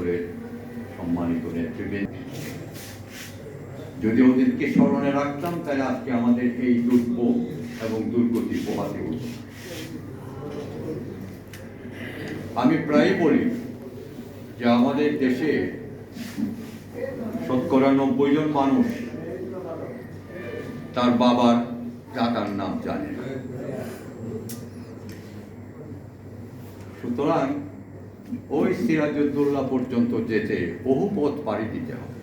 যশোরের সম্মানিত নেতৃবৃন্দ, যদি ওদেরকে স্মরণে রাখতাম তাহলে আজকে আমাদের এই দুর্ভোগ এবং দুর্গতি পোহাতে হতো। আমি প্রায় বলি যে আমাদের দেশে ৯০ জন মানুষ তার বাবার কাকার নাম জানে না। সুতরাং ওই সিরাজউদ্দৌলা পর্যন্ত যেতে বহু পথ পাড়ি দিতে হবে।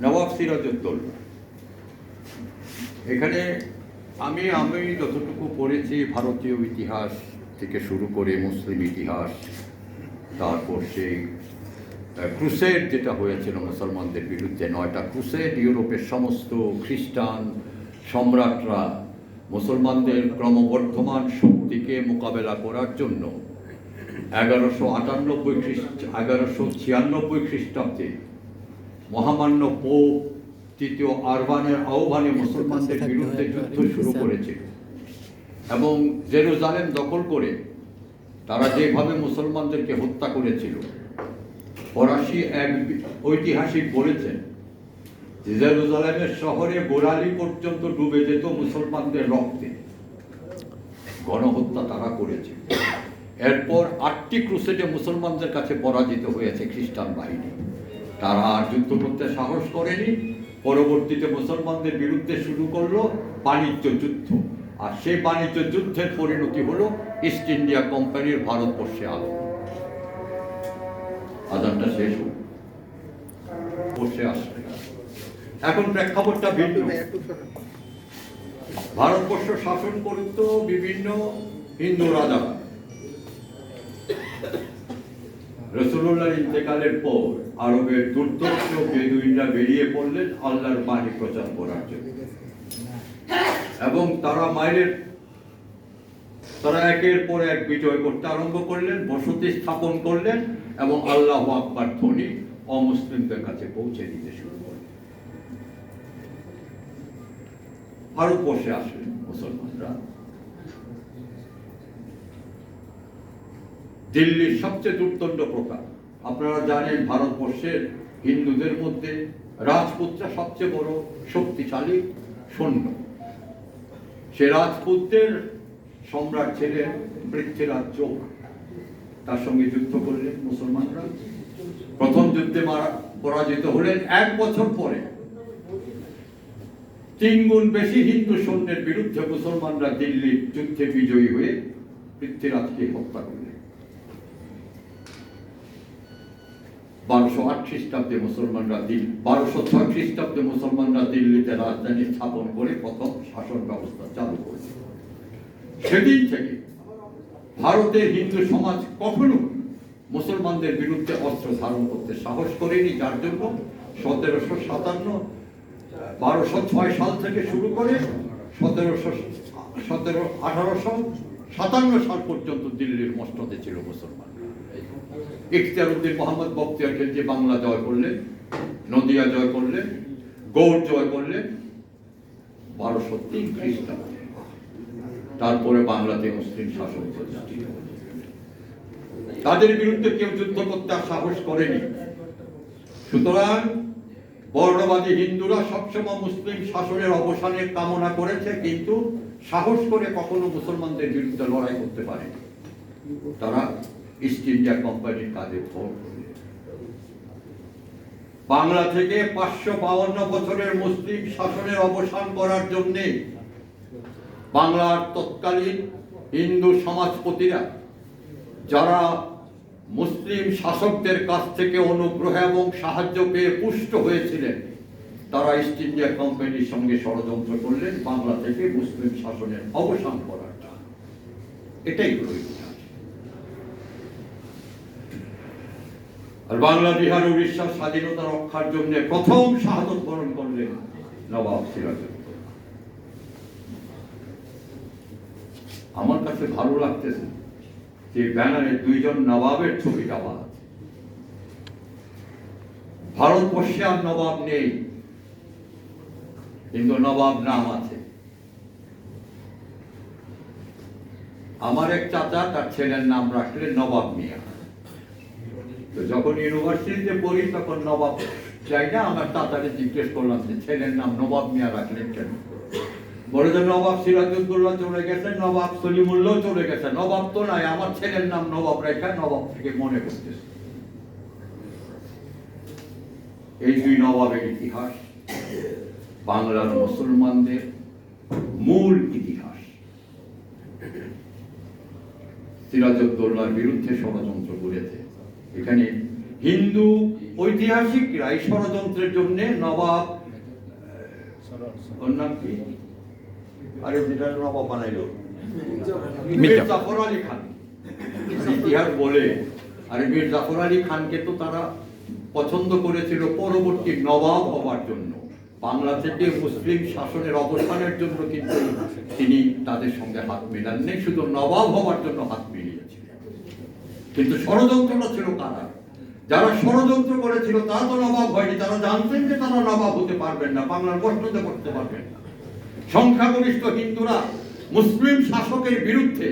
নবাব সিরাজউদ্দৌলা, এখানে আমি যতটুকু পড়েছি ভারতীয় ইতিহাস থেকে শুরু করে মুসলিম ইতিহাস, তারপর সেই ক্রুসেড যেটা হয়েছিল মুসলমানদের বিরুদ্ধে, ৯টা ক্রুসেড, ইউরোপের সমস্ত খ্রিস্টান সম্রাটরা মুসলমানদের ক্রমবর্ধমান শক্তিকে মোকাবেলা করার জন্য 1196 খ্রিস্টাব্দে মহামান্য পোপ তৃতীয় আরবানের আহ্বানে মুসলমানদের বিরুদ্ধে যুদ্ধ শুরু করেছিল এবং জেরুজালেম দখল করে তারা যেভাবে মুসলমানদেরকে হত্যা করেছিল, ফরাসি এক ঐতিহাসিক বলেছেন জেরুজালেমের শহরে গোড়ালি পর্যন্ত ডুবে যেত মুসলমানদের রক্তে। গণহত্যা তারা করেছে। এরপর 8টি ক্রুসেডে মুসলমানদের কাছে পরাজিত হয়েছে খ্রিস্টান বাহিনী। তারা আর যুদ্ধ করতে সাহস করেনি। পরবর্তীতে মুসলমানদের বিরুদ্ধে শুরু করলো বাণিজ্য যুদ্ধ, আর সেই বাণিজ্য যুদ্ধের পরিণতি হলো ইস্ট ইন্ডিয়া কোম্পানির ভারতবর্ষে আগমন। আজানটা শেষ হল, বসে আসবে। এখন প্রেক্ষাপটটা ভিন্ন। ভারতবর্ষ শাসন করত বিভিন্ন হিন্দু রাজা। রাসূলুল্লাহর ইন্তেকালের পর আরবের দুর্ধর্ষ বেদুইনরা বেরিয়ে পড়লেন আল্লাহর বাণী প্রচার করার জন্য, এবং তারা একের পর এক বিজয় করতে আরম্ভ করলেন, বসতি স্থাপন করলেন এবং আল্লাহু আকবার ধ্বনি অমুসলিমদের কাছে পৌঁছে দিতে শুরু করলেন। ভারতবর্ষে আসলেন মুসলমানরা। দিল্লির সবচেয়ে দুর্দণ্ড প্রকার, আপনারা জানেন ভারতবর্ষের হিন্দুদের মধ্যে রাজপুতরা সবচেয়ে বড় শক্তিশালী সৈন্য। সে রাজপুতদের সম্রাট ছিলেন পৃথ্বীরাজ চৌহান। তার সঙ্গে যুদ্ধ করলেন মুসলমানরা। প্রথম যুদ্ধে পরাজিত হলেন। 1 বছর পরে 3 গুণ বেশি হিন্দু সৈন্যের বিরুদ্ধে মুসলমানরা দিল্লির যুদ্ধে বিজয়ী হয়ে পৃথ্বীরাজকে হত্যা করলেন। 1208 খ্রিস্টাব্দে মুসলমানরা 1206 খ্রিস্টাব্দে মুসলমানরা দিল্লিতে রাজধানী স্থাপন করে প্রথম শাসন ব্যবস্থা চালু করেছে। সেদিন থেকে ভারতের হিন্দু সমাজ কখনো মুসলমানদের বিরুদ্ধে অস্ত্র ধারণ করতে সাহস করেনি। যার জন্য 1206 সাল থেকে শুরু করে 1857 সাল পর্যন্ত দিল্লির মসনদে ছিল মুসলমান। ইখতিয়ারউদ্দিন মোহাম্মদ বখতিয়ার খিলজি বাংলা জয় করলেন, নদিয়া জয় করলেন, গৌড় জয় করলেন 1203 খ্রিস্টাব্দে। তারপরে বাংলাতে মুসলিম শাসন প্রতিষ্ঠিত। তাদের বিরুদ্ধে কেউ যুদ্ধ করতে সাহস করেনি। সুতরাং বর্ণবাদী হিন্দুরা সবসময় মুসলিম শাসনের অবসানের কামনা করেছে, কিন্তু সাহস করে কখনো মুসলমানদের বিরুদ্ধে লড়াই করতে পারেনি। তারা ইস্ট ইন্ডিয়া কোম্পানির কাজে ভোগ করে বাংলা থেকে 552 বছরের মুসলিম শাসনের অবসান করার জন্য বাংলার তৎকালীন হিন্দু সমাজপতিরা, যারা মুসলিম শাসকদের কাছ থেকে অনুগ্রহ এবং সাহায্য পেয়ে পুষ্ট হয়েছিলেন, তারা ইস্ট ইন্ডিয়া কোম্পানির সঙ্গে ষড়যন্ত্র করলেন বাংলা থেকে মুসলিম শাসনের অবসান করার জন্য। এটাই হলো ইতিহাস। আর বাংলা, বিহার, উড়িষ্যার স্বাধীনতা রক্ষার জন্য প্রথম শাহাদত বরণ করলেন নবাব সিরাজউদ্দৌলা। আমার কাছে ভালো লাগতেছে যে ব্যানারে 2 জন নবাবের ছবি দেওয়া আছে। ভারতবর্ষে আর নবাব নেই, কিন্তু নবাব নাম আছে। আমার এক চাচা তার ছেলের নাম রাখলেন নবাব মিয়া। তো যখন ইউনিভার্সিটিতে পড়ি তখন নবাব চাই না, আমার চাচাকে জিজ্ঞেস করলাম যে ছেলের নাম নবাব মিয়া রাখলেন কেন? বলে যে নবাব সিরাজউদ্দৌলা চলে গেছে, নবাব সলিমুল্লাহ চলে গেছে, নবাব তো নাই, আমার ছেলের নাম নবাব রেখা নবাব থেকে মনে করতেছে। এই দুই নবাবের ইতিহাস বাংলার মুসলমানদের মূল ইতিহাস। সিরাজউদ্দৌলার বিরুদ্ধে ষড়যন্ত্র করেছে। এখানে হিন্দু ঐতিহাসিকরা এই ষড়যন্ত্রের জন্য নবাব, ওর নাম কি, আরে যেটা নবাব বানাইলো মীর জাফর আলী খান, ইতিহাস বলে। আরে মীর জাফর আলী খানকে তো তারা পছন্দ করেছিল পরবর্তী নবাব হওয়ার জন্য, বাংলা থেকে মুসলিম শাসনের অবসানের জন্য, কিন্তু তিনি তাদের সঙ্গে হাত মেলাননি, শুধু নবাব হওয়ার জন্য হাত মিলিয়েছিলেন। কিন্তু ষড়যন্ত্রটা ছিল কারা? যারা ষড়যন্ত্র করেছিল তারা তো নবাব হয়নি, তারা জানতেন যে তারা নবাব হতে পারবেন না, বাংলার গঠনতে করতে পারবেন না। সংখ্যাগরিষ্ঠ হিন্দুরা মুসলিম শাসকের বিরুদ্ধে,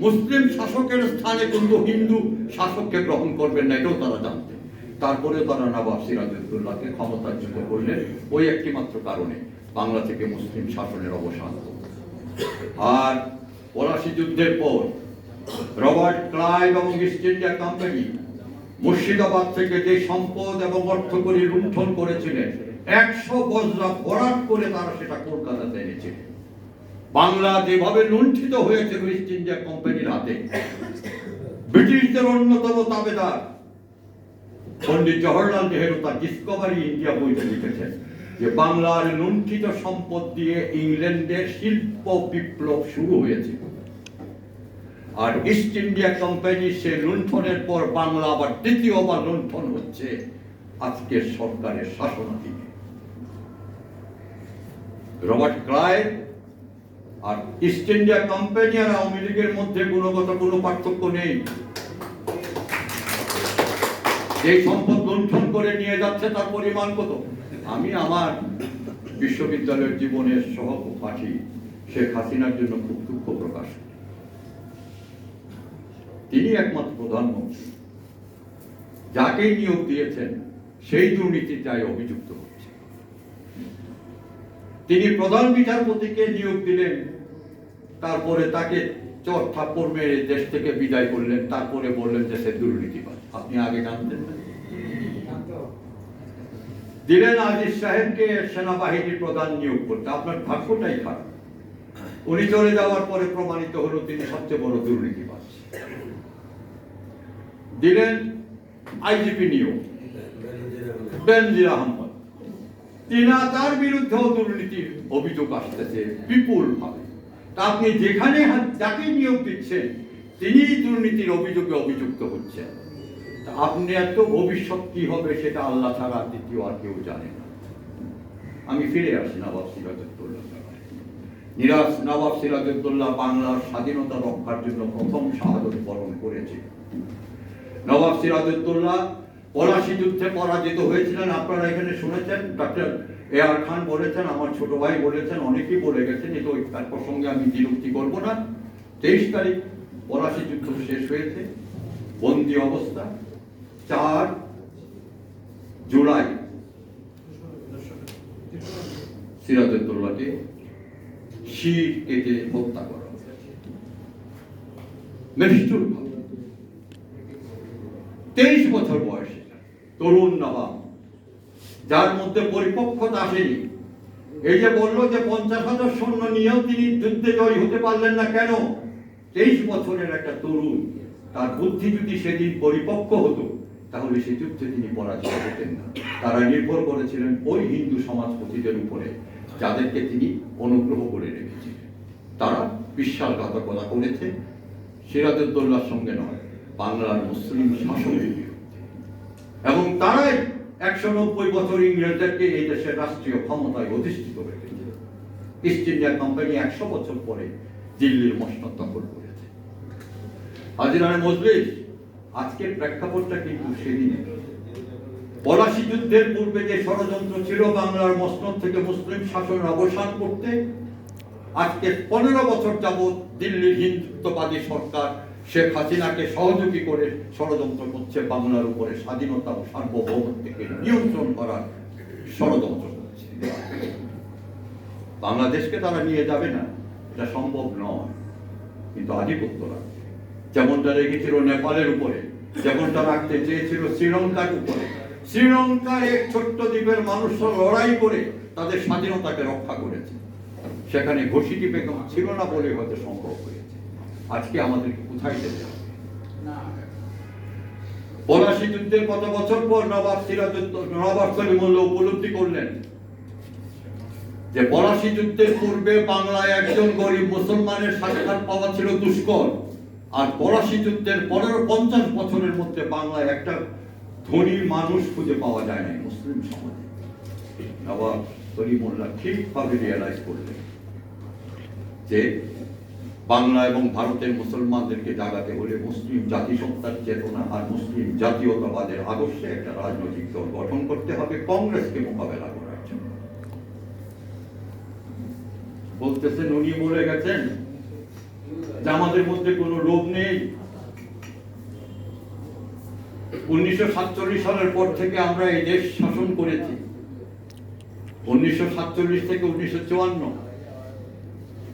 মুসলিম শাসকের স্থানে কিন্তু হিন্দু শাসককে গ্রহণ করবেন না, এটাও তারা জানতেন। তারপরে তারা নবাব সিরাজউদ্দৌলাকে ক্ষমতাচ্যুত করলেন ওই একটি মাত্র কারণে, বাংলা থেকে মুসলিম শাসনের অবসান। আর পলাশী যুদ্ধের পর রবার্ট ক্লাইভ এবং ইস্ট ইন্ডিয়া কোম্পানি মুর্শিদাবাদ থেকে যে সম্পদ এবং অর্থকরী লুণ্ঠন করেছিলেন, 100 বজরা ভরাট করে তারা সেটা কলকাতাতে এনেছিলেন। বাংলা যেভাবে লুণ্ঠিত হয়েছিল ইস্ট ইন্ডিয়া কোম্পানির হাতে, ব্রিটিশদের অন্যতম তাবেদার পণ্ডিত জওহরলাল নেহেরু তার ডিসকভারি ইন্ডিয়া বইতে লিখেছেন যে বাংলার লুণ্ঠিত সম্পদ দিয়ে ইংল্যান্ডের শিল্প বিপ্লব শুরু হয়েছিল। আর ইস্ট ইন্ডিয়া কোম্পানি সে লুণ্ঠনের পর বাংলা আবার দ্বিতীয়বার লুণ্ঠন হচ্ছে আজকের সরকারের শাসনাধীনে। রবার্ট ক্লাইভ আর ইস্ট ইন্ডিয়া কোম্পানি আর আওয়ামী লীগের মধ্যে গুণগত কোনো পার্থক্য নেই। যে সম্পদ লুণ্ঠন করে নিয়ে যাচ্ছে তার পরিমাণ কত? আমি আমার বিশ্ববিদ্যালয়ের জীবনের সহপাঠী শেখ হাসিনার জন্য খুব দুঃখ প্রকাশ করি। তিনি একমাত্র প্রধানমন্ত্রী, যাকে নিয়োগ দিয়েছেন সেই দুর্নীতির দায়ে অভিযুক্ত হচ্ছে। তিনি প্রধান বিচারপতিকে নিয়োগ দিলেন, তারপরে তাকে চট থাপ্পড় মেরে দেশ থেকে বিদায় করলেন, তারপরে বললেন যে সে দুর্নীতিবাজ। আপনি আগে জানতেন না? দিলেন আজিজ সাহেবকে সেনাবাহিনীর প্রধান নিয়োগ করতে, আপনার ভাগ্যটাই খারাপ। উনি চলে যাওয়ার পরে প্রমাণিত হলো তিনি সবচেয়ে বড় দুর্নীতিবাজ। দিলেন আইজিপি নিয়োগ বেনজির আহমদ, তার বিরুদ্ধেও দুর্নীতির অভিযোগ আসতেছে বিপুল ভাবে। তা আপনি যেখানে যাকে নিয়োগ দিচ্ছেন তিনি দুর্নীতির অভিযোগে অভিযুক্ত হচ্ছেন। আপনি এত ভবিষ্যৎ কি হবে সেটা আল্লাহ ছাড়া দ্বিতীয় আর কেউ জানে না। আমি ফিরে আসি নবাব সিরাজউদ্দৌলা। নবাব সিরাজউদ্দৌলা বাংলার স্বাধীনতা রক্ষার জন্য প্রথম শাহাদত বরণ করেছিল। নবাব সিরাজউদ্দৌলা পলাশী যুদ্ধে পরাজিত হয়েছিলেন, আপনারা এখানে শুনেছেন। ডক্টর এ.আর খান বলেছেন, আমার ছোট ভাই বলেছেন, অনেকেই বলে গেছেন, এই তার প্রসঙ্গে আমি দ্বিরুক্তি করব না। 23 তারিখ পলাশী যুদ্ধ শেষ হয়েছে, বন্দী অবস্থা। 4 জুলাই সিরাজউদ্দৌলাকে শির কেটে হত্যা করা হয়েছে নিষ্ঠুর ভাবে। 23 বছর বয়সে তরুণ নবাব, যার মধ্যে পরিপক্কতা আসেনি। এই যে বললো যে 50,000 সৈন্য নিয়েও তিনি যুদ্ধে জয়ী হতে পারলেন না, কেন? 23 বছরের একটা তরুণ, তার বুদ্ধি যদি সেদিন পরিপক্ক হতো তাহলে সে যুদ্ধে তিনি পরাজিত হতেন না। তারা নির্ভর করেছিলেন ওই হিন্দু সমাজপতিদের উপরে, যাদেরকে তিনি অনুগ্রহ করে রেখেছিলেন। তারা বিশ্বাসঘাতকতা করেছে সিরাজউদ্দৌলার সঙ্গে নয়, বাংলার মুসলিম শাসনের বিরুদ্ধে। এবং তারাই 190 বছর ইংরেজদেরকে এই দেশের রাষ্ট্রীয় ক্ষমতায় অধিষ্ঠিত রেখেছে। ইস্ট ইন্ডিয়া কোম্পানি 100 বছর পরে দিল্লির মসনদ দখল করেছে। হাজিরানে মজলিস, আজকের প্রেক্ষাপটটা কিন্তু সেদিন পলাশী যুদ্ধের পূর্বে যে ষড়যন্ত্র ছিল বাংলার মসনদ থেকে মুসলিম শাসনের অবসান করতে, আজকে 15 বছর যাবৎ দিল্লির হিন্দুত্ববাদী সরকার শেখ হাসিনাকে সহযোগী করে ষড়যন্ত্র করছে, বাংলার উপরে স্বাধীনতা ও সার্বভৌমত্বকে নিয়ন্ত্রণ করার ষড়যন্ত্র করছে। বাংলাদেশকে তারা নিয়ে যাবে না, এটা সম্ভব নয়, কিন্তু আধিপত্য রাখবে। যেমনটা রেখেছিল নেপালের উপরে, যেমনটা রাখতে চেয়েছিল শ্রীলঙ্কার উপরে। শ্রীলঙ্কার এক ছোট্ট দ্বীপের মানুষরা লড়াই করে তাদের স্বাধীনতাকে রক্ষা করেছে, সেখানে ঘষিটি বেগম ছিল না বলে হয়তো সম্ভব হয়েছে। আজকে আমাদেরকে কোথায় যেতে হবে? পলাশী যুদ্ধের কত বছর পর নবাব সলিমুল্লাহ উপলব্ধি করলেন যে পলাশী যুদ্ধের পূর্বে বাংলায় একজন গরিব মুসলমানের সাক্ষাৎ পাওয়া ছিল দুষ্কর, আর পলাশী যুদ্ধের 50 বছরের মধ্যে বাংলায় একটা ধনী মানুষ খুঁজে পাওয়া যায় না মুসলিম সমাজে। নবাব সলিমুল্লাহ ঠিকভাবে রিয়েলাইজ করলেন যে বাংলা এবং ভারতের মুসলমানদেরকে জাগাতে হলে মুসলিম জাতিসত্তার চেতনা আর মুসলিম জাতীয়তাবাদের আদর্শে একটা রাজনৈতিক দল গঠন করতে হবে কংগ্রেসকে মোকাবেলা করার জন্য। বলতেছেন, উনি বলে গেছেন যে আমাদের মধ্যে কোনো লোভ নেই। 1947 সালের পর থেকে আমরা এই দেশ শাসন করেছি, 1947 থেকে 1954,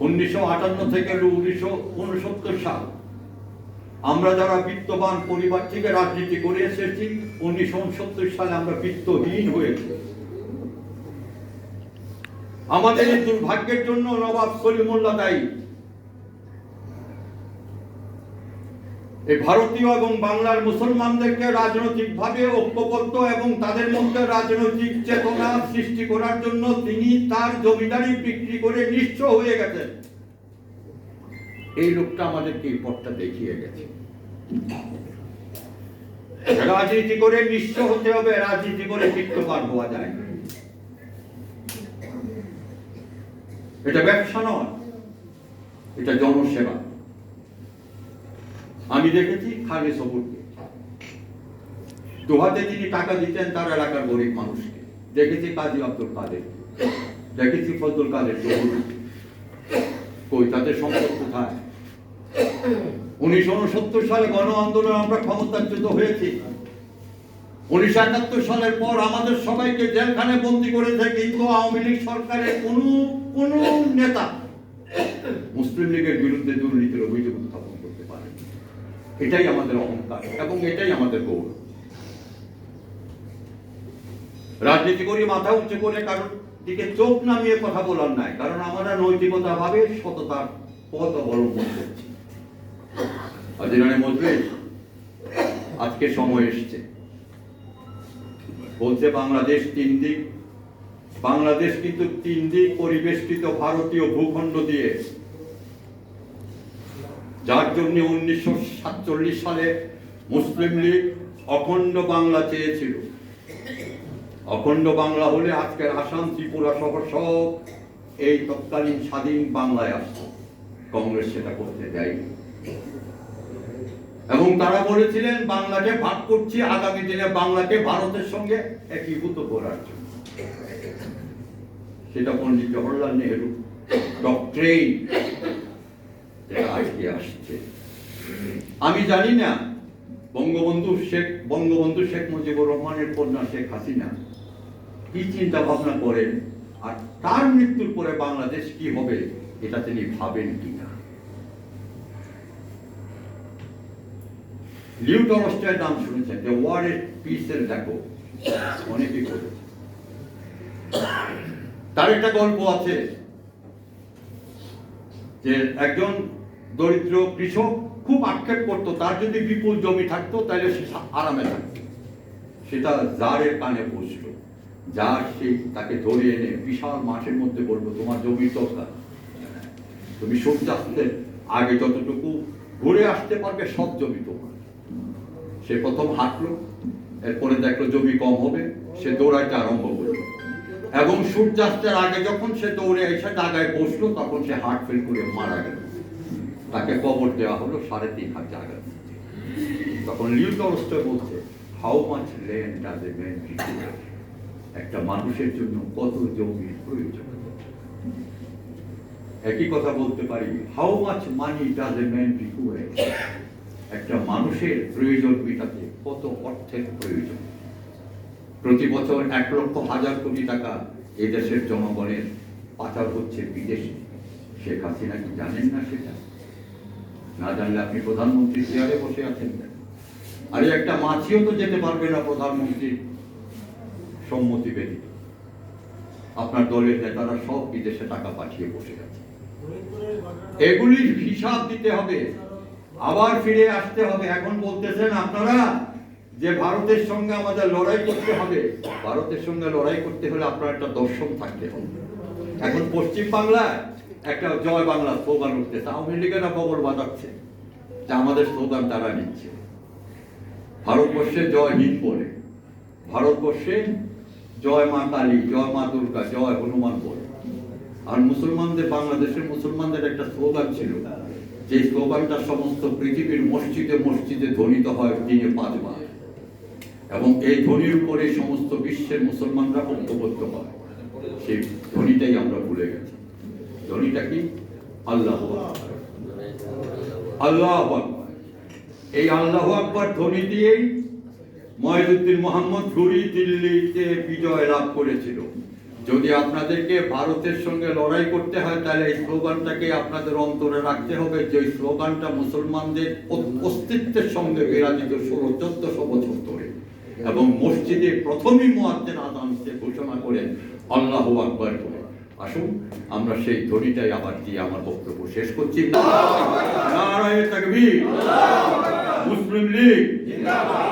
1958 থেকে 1969 সাল। আমরা যারা বিত্তবান পরিবার থেকে রাজনীতি করে এসেছি, 1969 সালে আমরা বিত্তহীন হয়েছি। আমাদের এই দুর্ভাগ্যের জন্য নবাব সলিমুল্লাহ দায়ী। এই ভারতীয় এবং বাংলার মুসলমানদেরকে রাজনৈতিকভাবে ঐক্যবদ্ধ এবং তাদের মধ্যে রাজনৈতিক চেতনা সৃষ্টি করার জন্য তিনি তার জমিদারি বিক্রি করে নিঃস্ব হয়ে গেছেন। এই লোকটা আমাদেরকে এই পথটা দেখিয়ে গেছে। রাজনীতি করে নিঃস্ব হতে হবে, রাজনীতি করে বিত্তবান হওয়া যায় না। এটা ব্যবসা নয়, এটা জনসেবা। আমি দেখেছি খালে সবুরকে, দোহাতে তিনি টাকা দিতেন তার এলাকার গরিব মানুষকে। দেখেছি কাজী আব্দুল কাদের, দেখেছি ফজলুল কাদের চৌধুরী। কই তাদের সম্পদ কোথায়? 1969 সালে গণ আন্দোলন আমরা ক্ষমতাচ্যুত হয়েছি। 1971 সালের পর আমাদের সবাইকে জেলখানে বন্দী করেছে, কিন্তু আওয়ামী লীগ সরকারের কোন নেতা মুসলিম লীগের বিরুদ্ধে দুর্নীতির অভিযোগ উত্থাপন করতে পারে। এটাই আমাদের অহংকার এবং এটাই আমাদের গৌরব। রাজনীতি করি মাথা উঁচু করে কারণ দিকে চোখ নামিয়ে কথা বলার নাই, কারণ আমরা নৈতিকতা ভাবে সততার পথ অবলম্বন করছি। আজকে সময় এসছে, বলছে বাংলাদেশ 3 দিক। বাংলাদেশ কিন্তু 3 দিক পরিবেষ্টিত ভারতীয় ভূখণ্ড দিয়ে, যার জন্য 1947 সালে মুসলিম লীগ অখণ্ড বাংলা চেয়েছিল। অখণ্ড বাংলা হলে আজকের আসাম, ত্রিপুরা সহ সব এই তৎকালীন স্বাধীন বাংলায় আসত। কংগ্রেস সেটা করতে দেয়নি এবং তারা বলেছিলেন বাংলাকে ভাগ করছি আগামী দিনে বাংলাকে ভারতের সঙ্গে একীভূত করার জন্য। সেটা পণ্ডিত জওহরলাল নেহরু ডক্ট্রিন আজকে আসছে। আমি জানি না বঙ্গবন্ধু শেখ মুজিবুর রহমানের কন্যা শেখ হাসিনা কি চিন্তা ভাবনা করেন, আর তার মৃত্যুর পরে বাংলাদেশ কি হবে এটা তিনি ভাবেন কিনা। লিউ টলস্টয়ের নাম শুনেছেন, দ্য ওয়ার এন্ড পিসের দেখো, অনেকেই বলেছে। তার একটা গল্প আছে যে একজন দরিদ্র কৃষক খুব আক্ষেপ করতো তার যদি বিপুল জমি থাকতো তাহলে সে আরামে থাকতো। সেটা জারের কানে পৌঁছলো, যার সেই তাকে ধরে এনে বিশাল মাঠের মধ্যে বলবো, তোমার জমির দরকার, তুমি সূর্যাস্তের আগে যতটুকু ঘুরে আসতে পারবে সব জমি তোমার। সে প্রথম হাঁটলো, এরপরে দেখলো জমি কম হবে, সে দৌড়াইতে আরম্ভ করলো এবং সূর্যাস্তের আগে যখন সে দৌড়ে এসে জায়গায় বসলো তখন সে হার্ট ফেল করে মারা গেল। তাকে কবর দেওয়া হলো 3.5 জায়গা। তখন লিউ টলস্টয় বলছে, how much land does a man require? একটা মানুষের জন্য কত জমির প্রয়োজন? একই কথা বলতে পারি, how much money does a man require. একটা মানুষের প্রয়োজন মেটাতে কত অর্থের প্রয়োজন। প্রতি বছর 1,00,000 কোটি টাকা এদেশের জনগণের পাচার হচ্ছে বিদেশে। শেখ হাসিনা কি জানেন না সেটা? না জানলে আপনি প্রধানমন্ত্রী চেয়ারে বসে আছেন না। আরে একটা মাছিও তো যেতে পারবে না প্রধানমন্ত্রীর সম্মতি ব্যতীত। আপনার দলের নেতারা সব বিদেশে টাকা পাঠিয়ে বসে আছে। এগুলির হিসাব দিতে হবে, আবার ফিরে আসতে হবে। এখন বলতেছেন আপনারা যে ভারতের সঙ্গে আমাদের লড়াই করতে হবে। ভারতের সঙ্গে লড়াই করতে হলে আপনার একটা দর্শন থাকতে হবে। এখন পশ্চিম বাংলায় একটা জয় বাংলা স্লোগান উঠতেছে, আওয়ামী লীগেরা খবর বাজাচ্ছে যে আমাদের স্লোগান তারা নিচ্ছে। ভারতবর্ষে জয় হিন্দ বলে, ভারতবর্ষে জয় মা কালী, জয় মা দুর্গা, জয় হনুমান বলে। আর মুসলমানদের, বাংলাদেশের মুসলমানদের একটা স্লোগান ছিল, যে স্লোগানটা সমস্ত পৃথিবীর মসজিদে মসজিদে ধ্বনিত হয় দিনে 5 বার, এবং এই ধ্বনির উপরে সমস্ত বিশ্বের মুসলমানরা ঐক্যবদ্ধ হয়। সেই ধ্বনিটাই আমরা ভুলে গেছি। ধ্বনিটা কি? আল্লাহু আকবার, আল্লাহু আকবার। এই আল্লাহু আকবার ধ্বনি দিয়েই মুঈজউদ্দিন মোহাম্মদ ঘুরি দিল্লিতে বিজয় লাভ করেছিল। যদি আপনাদেরকে ভারতের সঙ্গে লড়াই করতে হয়, তাহলে এই স্লোগানটাকে আপনাদের অন্তরে রাখতে হবে, যে স্লোগানটা মুসলমানদের অস্তিত্বের সঙ্গে বিরাজিত 1600-1400 বছর ধরে, এবং মসজিদে প্রথমই মুয়াজ্জিন আযান দিয়ে ঘোষণা করেন আল্লাহু আকবার বলে। আসুন আমরা সেই ধ্বনিটাই আবার দিয়ে আমার বক্তব্য শেষ করছি। নারায়ে তাকবীর, মুসলিম লীগ জিন্দাবাদ।